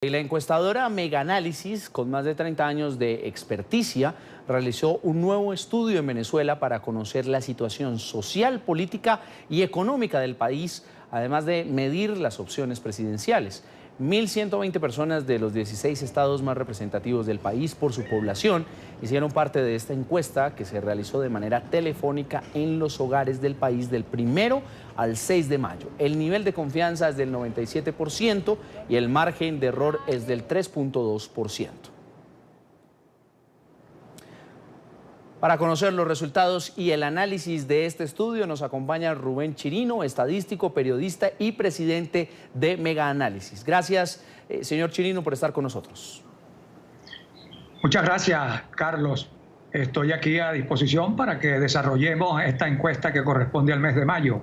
La encuestadora Megaanálisis, con más de 30 años de experticia, realizó un nuevo estudio en Venezuela para conocer la situación social, política y económica del país, además de medir las opciones presidenciales. 1.120 personas de los 16 estados más representativos del país por su población hicieron parte de esta encuesta que se realizó de manera telefónica en los hogares del país del 1 al 6 de mayo. El nivel de confianza es del 97% y el margen de error es del 3.2%. Para conocer los resultados y el análisis de este estudio nos acompaña Rubén Chirino, estadístico, periodista y presidente de Megaanálisis. Gracias, señor Chirino, por estar con nosotros. Muchas gracias, Carlos. Estoy aquí a disposición para que desarrollemos esta encuesta que corresponde al mes de mayo.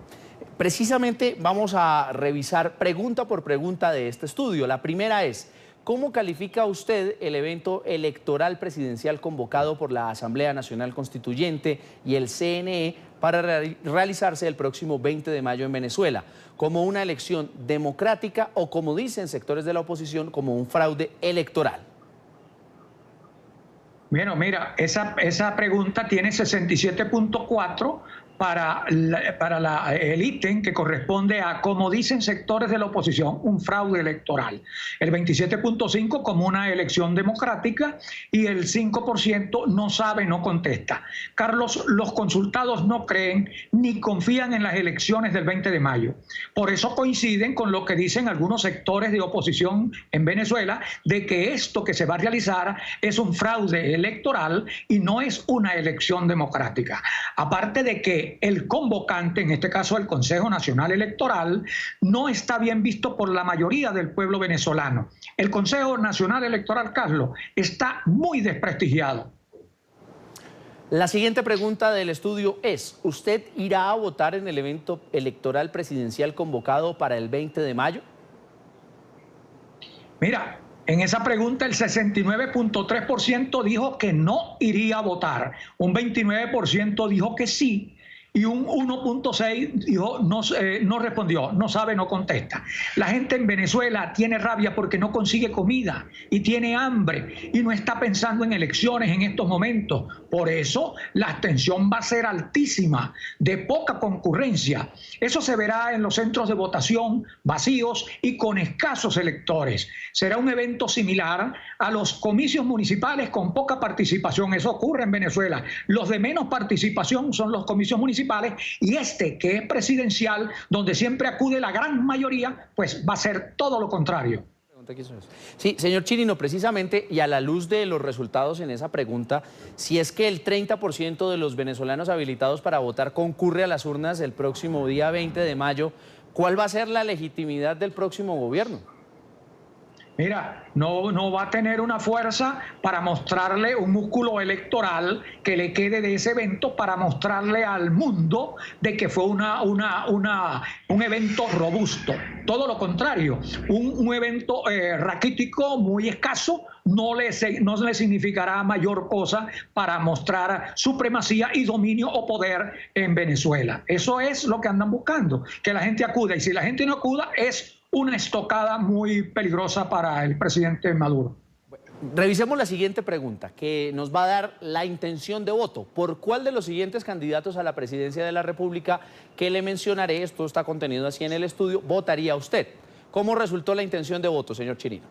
Precisamente vamos a revisar pregunta por pregunta de este estudio. La primera es: ¿cómo califica usted el evento electoral presidencial convocado por la Asamblea Nacional Constituyente y el CNE para realizarse el próximo 20 de mayo en Venezuela? ¿Como una elección democrática o, como dicen sectores de la oposición, como un fraude electoral? Bueno, mira, esa pregunta tiene 67.4 para el ítem que corresponde a, como dicen sectores de la oposición, un fraude electoral. El 27.5 como una elección democrática y el 5% no sabe, no contesta. Carlos, los consultados no creen ni confían en las elecciones del 20 de mayo. Por eso coinciden con lo que dicen algunos sectores de oposición en Venezuela, de que esto que se va a realizar es un fraude electoral y no es una elección democrática. Aparte de que el convocante, en este caso el Consejo Nacional Electoral, no está bien visto por la mayoría del pueblo venezolano. El Consejo Nacional Electoral, Carlos, está muy desprestigiado. La siguiente pregunta del estudio es: ¿usted irá a votar en el evento electoral presidencial convocado para el 20 de mayo? Mira, en esa pregunta el 69.3% dijo que no iría a votar, un 29% dijo que sí, y un 1.6 dijo no respondió, no sabe, no contesta. La gente en Venezuela tiene rabia porque no consigue comida y tiene hambre y no está pensando en elecciones en estos momentos. Por eso la abstención va a ser altísima, de poca concurrencia. Eso se verá en los centros de votación vacíos y con escasos electores. Será un evento similar a los comicios municipales con poca participación. Eso ocurre en Venezuela. Los de menos participación son los comicios municipales, y este, que es presidencial, donde siempre acude la gran mayoría, pues va a ser todo lo contrario. Sí, señor Chirino, precisamente, y a la luz de los resultados en esa pregunta, si es que el 30% de los venezolanos habilitados para votar concurre a las urnas el próximo día 20 de mayo, ¿cuál va a ser la legitimidad del próximo gobierno? Mira, no va a tener una fuerza para mostrarle un músculo electoral que le quede de ese evento, para mostrarle al mundo de que fue un evento robusto. Todo lo contrario, un evento raquítico, muy escaso, no le significará mayor cosa para mostrar supremacía y dominio o poder en Venezuela. Eso es lo que andan buscando, que la gente acuda, y si la gente no acuda es una estocada muy peligrosa para el presidente Maduro. Revisemos la siguiente pregunta, que nos va a dar la intención de voto. ¿Por cuál de los siguientes candidatos a la presidencia de la República que le mencionaré, esto está contenido así en el estudio, votaría usted? ¿Cómo resultó la intención de voto, señor Chirino?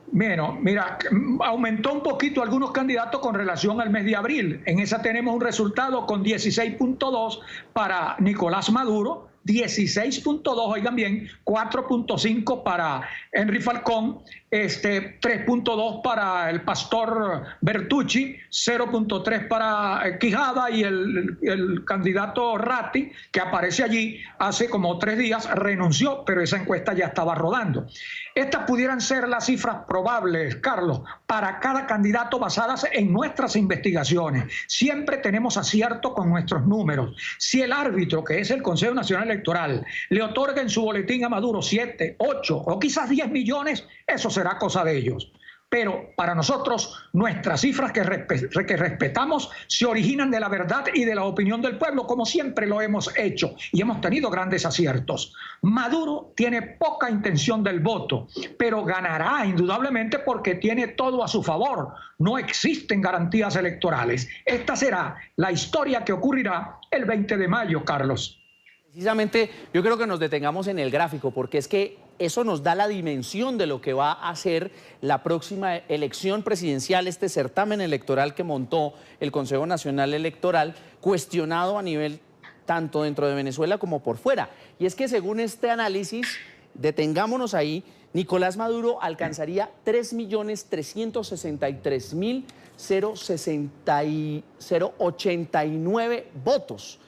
Bueno, mira, aumentó un poquito algunos candidatos con relación al mes de abril. En esa tenemos un resultado con 16.2 para Nicolás Maduro, 16.2, oigan bien, 4.5 para Henry Falcón, 3.2 para el pastor Bertucci, 0.3 para Quijada, y el candidato Ratti, que aparece allí hace como 3 días, renunció, pero esa encuesta ya estaba rodando. Estas pudieran ser las cifras probables, Carlos, para cada candidato basadas en nuestras investigaciones. Siempre tenemos acierto con nuestros números. Si el árbitro, que es el Consejo Nacional Electoral, le otorga en su boletín a Maduro 7, 8 o quizás 10 millones, eso será cosa de ellos. pero para nosotros nuestras cifras que respetamos se originan de la verdad y de la opinión del pueblo, como siempre lo hemos hecho, y hemos tenido grandes aciertos. Maduro tiene poca intención del voto, pero ganará indudablemente porque tiene todo a su favor. No existen garantías electorales. Esta será la historia que ocurrirá el 20 de mayo, Carlos. Precisamente yo creo que nos detengamos en el gráfico, porque es que eso nos da la dimensión de lo que va a ser la próxima elección presidencial, este certamen electoral que montó el Consejo Nacional Electoral, cuestionado a nivel tanto dentro de Venezuela como por fuera. Y es que según este análisis, detengámonos ahí, Nicolás Maduro alcanzaría 3.300.089 votos.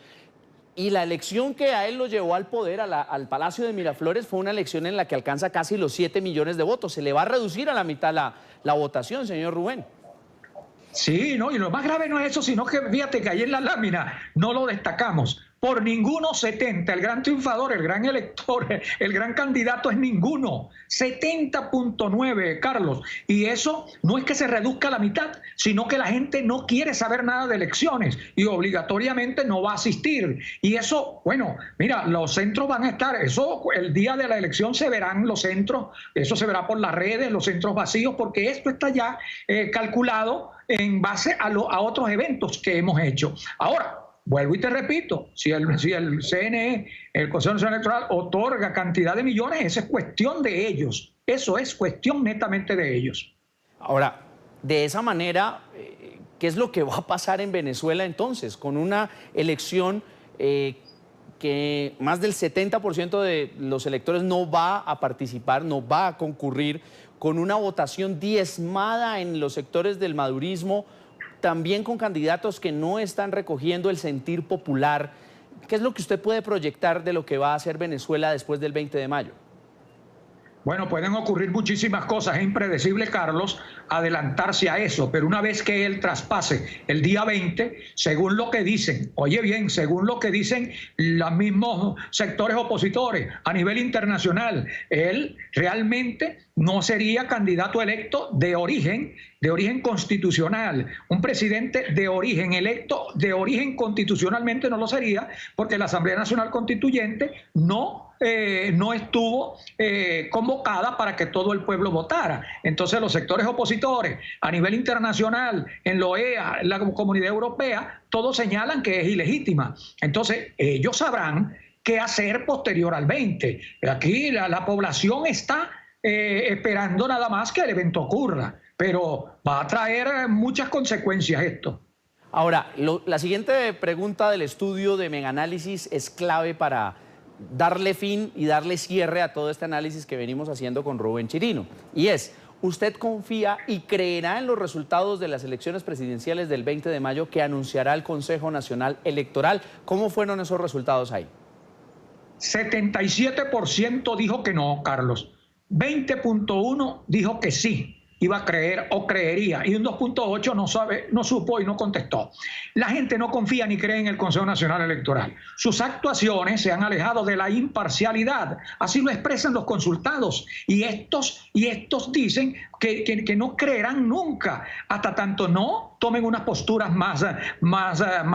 Y la elección que a él lo llevó al poder, al Palacio de Miraflores, fue una elección en la que alcanza casi los 7 millones de votos. Se le va a reducir a la mitad la votación, señor Rubén. Sí, no, y lo más grave no es eso, sino que fíjate que ahí en la lámina no lo destacamos. Por ninguno 70, el gran triunfador, el gran elector, el gran candidato es ninguno. 70.9, Carlos. Y eso no es que se reduzca a la mitad, sino que la gente no quiere saber nada de elecciones y obligatoriamente no va a asistir. Y eso, bueno, mira, los centros van a estar, eso el día de la elección se verán los centros, eso se verá por las redes, los centros vacíos, porque esto está ya calculado en base a otros eventos que hemos hecho. Ahora, vuelvo y te repito, si el CNE, el Consejo Nacional Electoral, otorga cantidad de millones, esa es cuestión de ellos. Eso es cuestión netamente de ellos. Ahora, de esa manera, ¿qué es lo que va a pasar en Venezuela entonces? Con una elección que más del 70% de los electores no va a participar, no va a concurrir, con una votación diezmada en los sectores del madurismo, también con candidatos que no están recogiendo el sentir popular. ¿Qué es lo que usted puede proyectar de lo que va a hacer Venezuela después del 20 de mayo? Bueno, pueden ocurrir muchísimas cosas, es impredecible, Carlos, adelantarse a eso, pero una vez que él traspase el día 20, según lo que dicen, oye bien, según lo que dicen los mismos sectores opositores a nivel internacional, él realmente no sería candidato electo de origen constitucional. Un presidente de origen electo de origen constitucionalmente no lo sería, porque la Asamblea Nacional Constituyente no estuvo convocada para que todo el pueblo votara. Entonces los sectores opositores a nivel internacional, en la OEA, en la Comunidad Europea, todos señalan que es ilegítima. Entonces ellos sabrán qué hacer posterior al 20. Aquí la población está esperando nada más que el evento ocurra, pero va a traer muchas consecuencias esto. Ahora, la siguiente pregunta del estudio de Meganálisis es clave para darle fin y darle cierre a todo este análisis que venimos haciendo con Rubén Chirino. Y es, ¿usted confía y creerá en los resultados de las elecciones presidenciales del 20 de mayo que anunciará el Consejo Nacional Electoral? ¿Cómo fueron esos resultados ahí? 77% dijo que no, Carlos. 20.1 dijo que sí, iba a creer o creería, y un 2.8 no supo y no contestó. La gente no confía ni cree en el Consejo Nacional Electoral. Sus actuaciones se han alejado de la imparcialidad, así lo expresan los consultados, y estos dicen que no creerán nunca, hasta tanto no tomen unas posturas más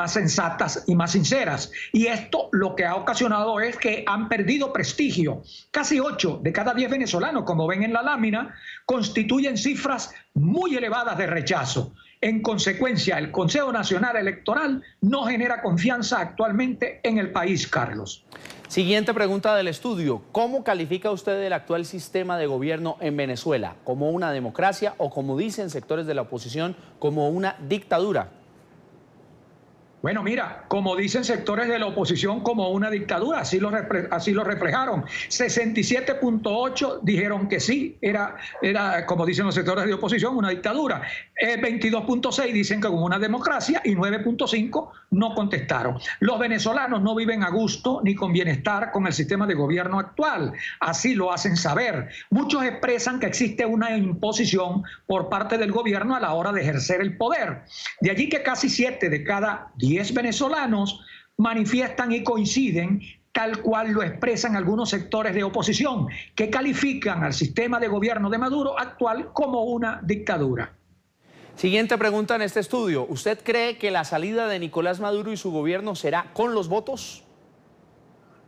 sensatas y más sinceras. Y esto lo que ha ocasionado es que han perdido prestigio. Casi 8 de cada 10 venezolanos, como ven en la lámina, constituyen cifras muy elevadas de rechazo. En consecuencia, el Consejo Nacional Electoral no genera confianza actualmente en el país, Carlos. Siguiente pregunta del estudio. ¿Cómo califica usted el actual sistema de gobierno en Venezuela? ¿Como una democracia o, como dicen sectores de la oposición, como una dictadura? Bueno, mira, como dicen sectores de la oposición, como una dictadura, así lo reflejaron. 67.8 dijeron que sí, era, como dicen los sectores de oposición, una dictadura. 22.6 dicen que como una democracia y 9.5 no contestaron. Los venezolanos no viven a gusto ni con bienestar con el sistema de gobierno actual, así lo hacen saber. Muchos expresan que existe una imposición por parte del gobierno a la hora de ejercer el poder. De allí que casi 7 de cada 10 venezolanos manifiestan y coinciden tal cual lo expresan algunos sectores de oposición, que califican al sistema de gobierno de Maduro actual como una dictadura. Siguiente pregunta en este estudio. ¿Usted cree que la salida de Nicolás Maduro y su gobierno será con los votos?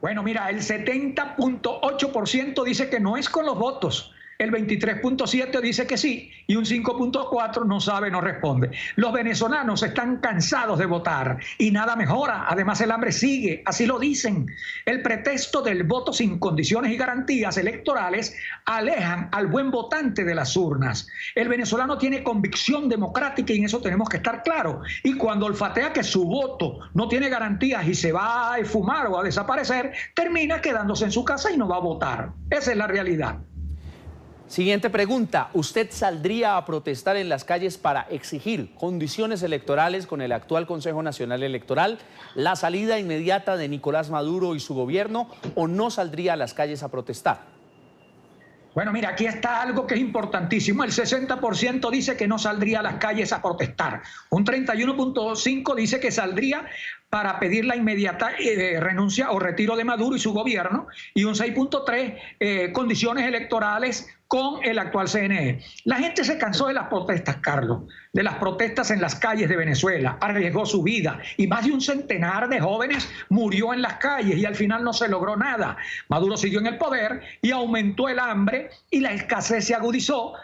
Bueno, mira, el 70.8% dice que no es con los votos. El 23.7% dice que sí y un 5.4% no sabe, no responde. Los venezolanos están cansados de votar y nada mejora. Además, el hambre sigue, así lo dicen. El pretexto del voto sin condiciones y garantías electorales alejan al buen votante de las urnas. El venezolano tiene convicción democrática y en eso tenemos que estar claros. Y cuando olfatea que su voto no tiene garantías y se va a esfumar o a desaparecer, termina quedándose en su casa y no va a votar. Esa es la realidad. Siguiente pregunta. ¿Usted saldría a protestar en las calles para exigir condiciones electorales con el actual Consejo Nacional Electoral, la salida inmediata de Nicolás Maduro y su gobierno, o no saldría a las calles a protestar? Bueno, mira, aquí está algo que es importantísimo. El 60% dice que no saldría a las calles a protestar. Un 31.5% dice que saldría para pedir la inmediata renuncia o retiro de Maduro y su gobierno. Y un 6.3% condiciones electorales con el actual CNE. La gente se cansó de las protestas, Carlos, de las protestas en las calles de Venezuela, arriesgó su vida y más de un centenar de jóvenes murió en las calles y al final no se logró nada. Maduro siguió en el poder y aumentó el hambre y la escasez se agudizó,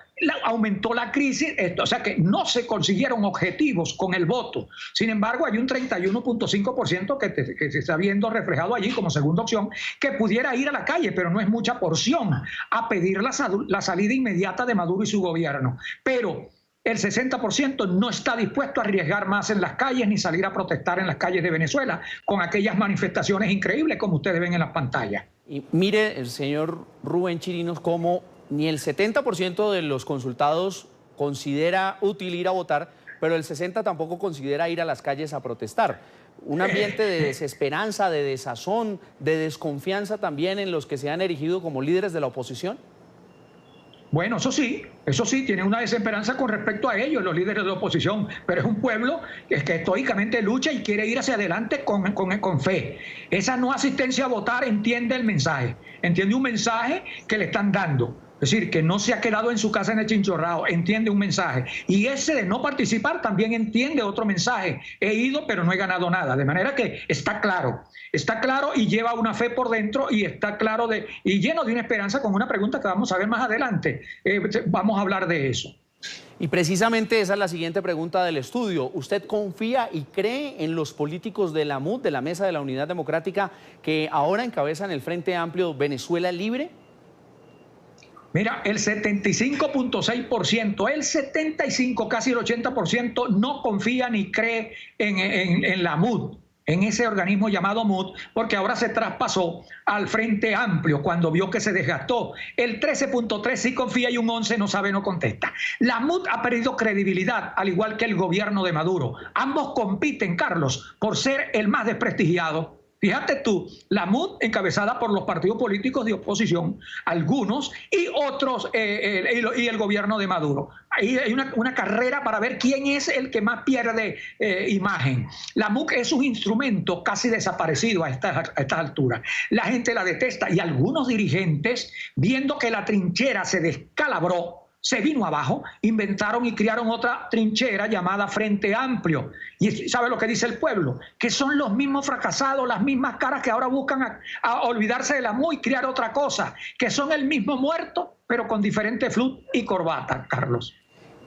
aumentó la crisis, o sea que no se consiguieron objetivos con el voto. Sin embargo, hay un 31.5% que se está viendo reflejado allí como segunda opción, que pudiera ir a la calle, pero no es mucha porción, a pedir la salida inmediata de Maduro y su gobierno. Pero el 60% no está dispuesto a arriesgar más en las calles ni salir a protestar en las calles de Venezuela con aquellas manifestaciones increíbles como ustedes ven en las pantallas. Y mire, el señor Rubén Chirinos, cómo ni el 70% de los consultados considera útil ir a votar, pero el 60% tampoco considera ir a las calles a protestar. Un ambiente de desesperanza, de desazón, de desconfianza también en los que se han erigido como líderes de la oposición. Bueno, eso sí, tiene una desesperanza con respecto a ellos, los líderes de la oposición, pero es un pueblo que estoicamente lucha y quiere ir hacia adelante con fe. Esa no asistencia a votar entiende el mensaje, entiende un mensaje que le están dando. Es decir, que no se ha quedado en su casa en el chinchorrao, entiende un mensaje. Y ese de no participar también entiende otro mensaje. He ido, pero no he ganado nada. De manera que está claro y lleva una fe por dentro y está claro y lleno de una esperanza con una pregunta que vamos a ver más adelante. Vamos a hablar de eso. Y precisamente esa es la siguiente pregunta del estudio. ¿Usted confía y cree en los políticos de la MUD, de la Mesa de la Unidad Democrática, que ahora encabezan el Frente Amplio Venezuela Libre? Mira, el 75.6%, el 75%, casi el 80% no confía ni cree en la MUD, en ese organismo llamado MUD, porque ahora se traspasó al Frente Amplio cuando vio que se desgastó. El 13.3% sí confía y un 11% no sabe, no contesta. La MUD ha perdido credibilidad, al igual que el gobierno de Maduro. Ambos compiten, Carlos, por ser el más desprestigiado. Fíjate tú, la MUD encabezada por los partidos políticos de oposición, algunos, y otros, y el gobierno de Maduro. Ahí hay una carrera para ver quién es el que más pierde imagen. La MUD es un instrumento casi desaparecido a estas alturas. La gente la detesta y algunos dirigentes, viendo que la trinchera se descalabró, se vino abajo, inventaron y crearon otra trinchera llamada Frente Amplio. Y ¿sabe lo que dice el pueblo? Que son los mismos fracasados, las mismas caras que ahora buscan a olvidarse de la MUD y crear otra cosa, que son el mismo muerto, pero con diferente flut y corbata, Carlos.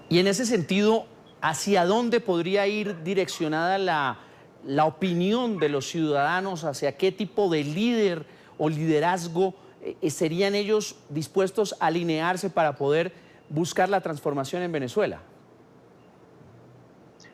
Y en ese sentido, ¿hacia dónde podría ir direccionada la opinión de los ciudadanos? ¿Hacia qué tipo de líder o liderazgo serían ellos dispuestos a alinearse para poder buscar la transformación en Venezuela?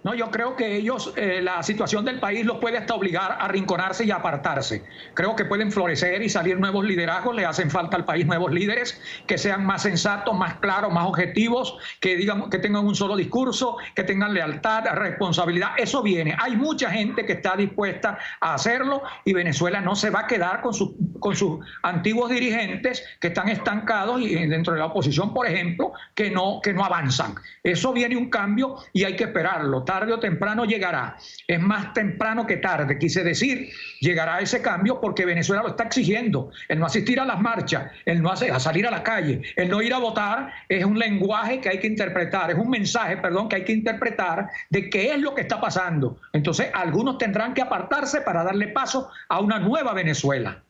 No, yo creo que ellos, la situación del país los puede hasta obligar a arrinconarse y a apartarse. Creo que pueden florecer y salir nuevos liderazgos, le hacen falta al país nuevos líderes que sean más sensatos, más claros, más objetivos, que digan, que tengan un solo discurso, que tengan lealtad, responsabilidad. Eso viene. Hay mucha gente que está dispuesta a hacerlo y Venezuela no se va a quedar con sus antiguos dirigentes que están estancados y dentro de la oposición, por ejemplo, que no avanzan. Eso viene un cambio y hay que esperarlo. tarde o temprano llegará. Es más temprano que tarde, quise decir, llegará ese cambio porque Venezuela lo está exigiendo. El no asistir a las marchas, el no salir a la calle, el no ir a votar, es un lenguaje que hay que interpretar, es un mensaje, perdón, que hay que interpretar de qué es lo que está pasando. Entonces, algunos tendrán que apartarse para darle paso a una nueva Venezuela.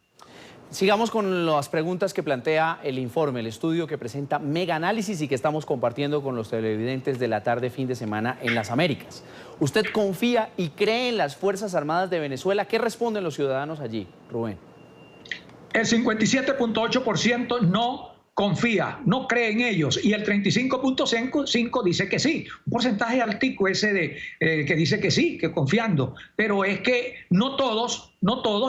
Sigamos con las preguntas que plantea el informe, el estudio que presenta Mega Análisis y que estamos compartiendo con los televidentes de la tarde fin de semana en las Américas. ¿Usted confía y cree en las Fuerzas Armadas de Venezuela? ¿Qué responden los ciudadanos allí, Rubén? El 57.8% no confía, no cree en ellos, y el 35.5% dice que sí. Un porcentaje altico ese que dice que sí, que confiando. Pero es que no todos,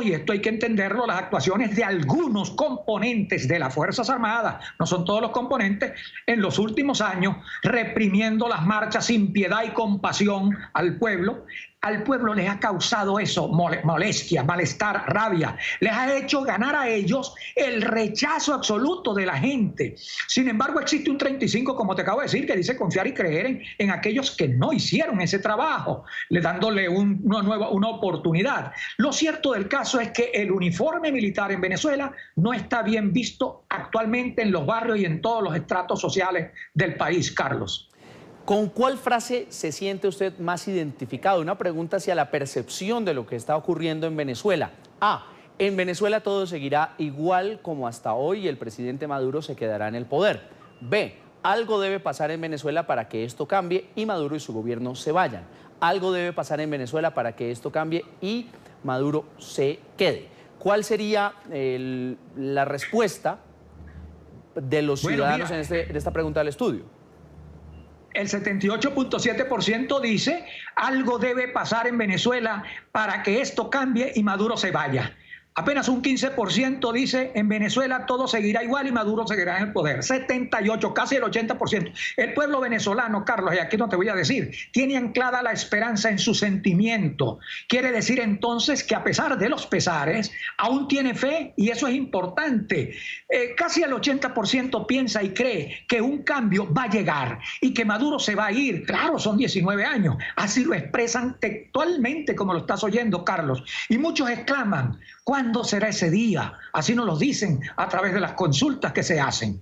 y esto hay que entenderlo, las actuaciones de algunos componentes de las Fuerzas Armadas, no son todos los componentes, en los últimos años, reprimiendo las marchas sin piedad y compasión al pueblo les ha causado eso, molestia, malestar, rabia. Les ha hecho ganar a ellos el rechazo absoluto de la gente. Sin embargo, existe un 35%, como te acabo de decir, que dice confiar y creer en aquellos que no hicieron ese trabajo, dándole una oportunidad. Lo cierto del caso es que el uniforme militar en Venezuela no está bien visto actualmente en los barrios y en todos los estratos sociales del país, Carlos. ¿Con cuál frase se siente usted más identificado? Una pregunta hacia la percepción de lo que está ocurriendo en Venezuela. A, en Venezuela todo seguirá igual como hasta hoy y el presidente Maduro se quedará en el poder. B, algo debe pasar en Venezuela para que esto cambie y Maduro y su gobierno se vayan. Algo debe pasar en Venezuela para que esto cambie y Maduro se quede. ¿Cuál sería la respuesta de los ciudadanos en esta pregunta del estudio? El 78.7% dice algo debe pasar en Venezuela para que esto cambie y Maduro se vaya. Apenas un 15% dice en Venezuela todo seguirá igual y Maduro seguirá en el poder. 78%, casi el 80%. El pueblo venezolano, Carlos, y aquí no te voy a decir, tiene anclada la esperanza en su sentimiento. Quiere decir entonces que a pesar de los pesares, aún tiene fe y eso es importante. Casi el 80% piensa y cree que un cambio va a llegar y que Maduro se va a ir. Claro, son 19 años. Así lo expresan textualmente como lo estás oyendo, Carlos. Y muchos exclaman, ¿cuándo será ese día? Así nos lo dicen a través de las consultas que se hacen.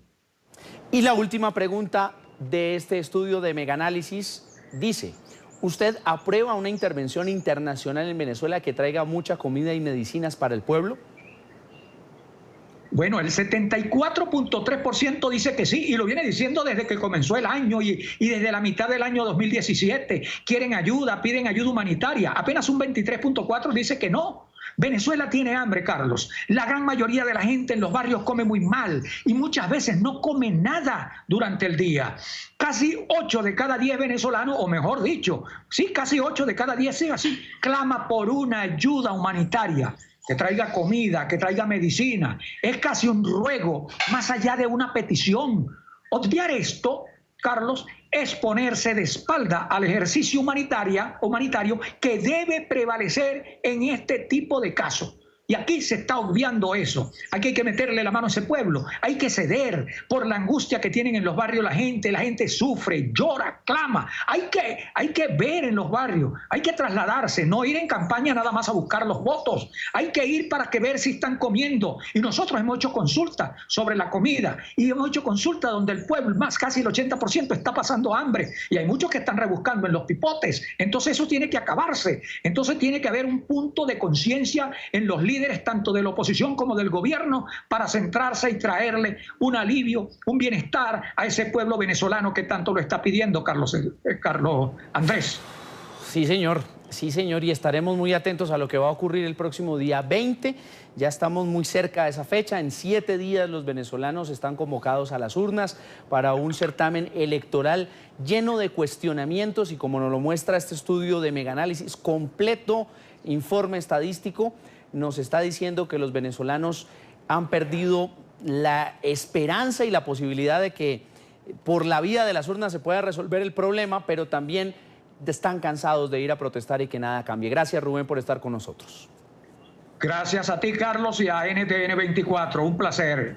Y la última pregunta de este estudio de Mega Análisis dice, ¿usted aprueba una intervención internacional en Venezuela que traiga mucha comida y medicinas para el pueblo? Bueno, el 74.3% dice que sí, y lo viene diciendo desde que comenzó el año y desde la mitad del año 2017. Quieren ayuda, piden ayuda humanitaria. Apenas un 23.4% dice que no. Venezuela tiene hambre, Carlos. La gran mayoría de la gente en los barrios come muy mal y muchas veces no come nada durante el día. Casi 8 de cada 10 venezolanos, o mejor dicho, sí, casi 8 de cada 10, sí, así, clama por una ayuda humanitaria. Que traiga comida, que traiga medicina. Es casi un ruego, más allá de una petición. Obviar esto, Carlos, es ponerse de espalda al ejercicio humanitario que debe prevalecer en este tipo de casos. Y aquí se está obviando eso. Aquí hay que meterle la mano a ese pueblo. Hay que ceder por la angustia que tienen en los barrios la gente sufre, llora, clama. Hay que ver en los barrios, hay que trasladarse, no ir en campaña nada más a buscar los votos. Hay que ir para que ver si están comiendo. Y nosotros hemos hecho consultas sobre la comida y hemos hecho consultas donde el pueblo, más casi el 80%, está pasando hambre. Y hay muchos que están rebuscando en los pipotes. Entonces eso tiene que acabarse. Entonces tiene que haber un punto de conciencia en los líderes tanto de la oposición como del gobierno para centrarse y traerle un alivio, un bienestar a ese pueblo venezolano que tanto lo está pidiendo, Carlos Andrés. Sí, señor, y estaremos muy atentos a lo que va a ocurrir el próximo día 20. Ya estamos muy cerca de esa fecha. En 7 días los venezolanos están convocados a las urnas para un certamen electoral lleno de cuestionamientos y, como nos lo muestra este estudio de Mega Análisis, completo informe estadístico, nos está diciendo que los venezolanos han perdido la esperanza y la posibilidad de que por la vía de las urnas se pueda resolver el problema, pero también están cansados de ir a protestar y que nada cambie. Gracias, Rubén, por estar con nosotros. Gracias a ti, Carlos, y a NTN 24. Un placer.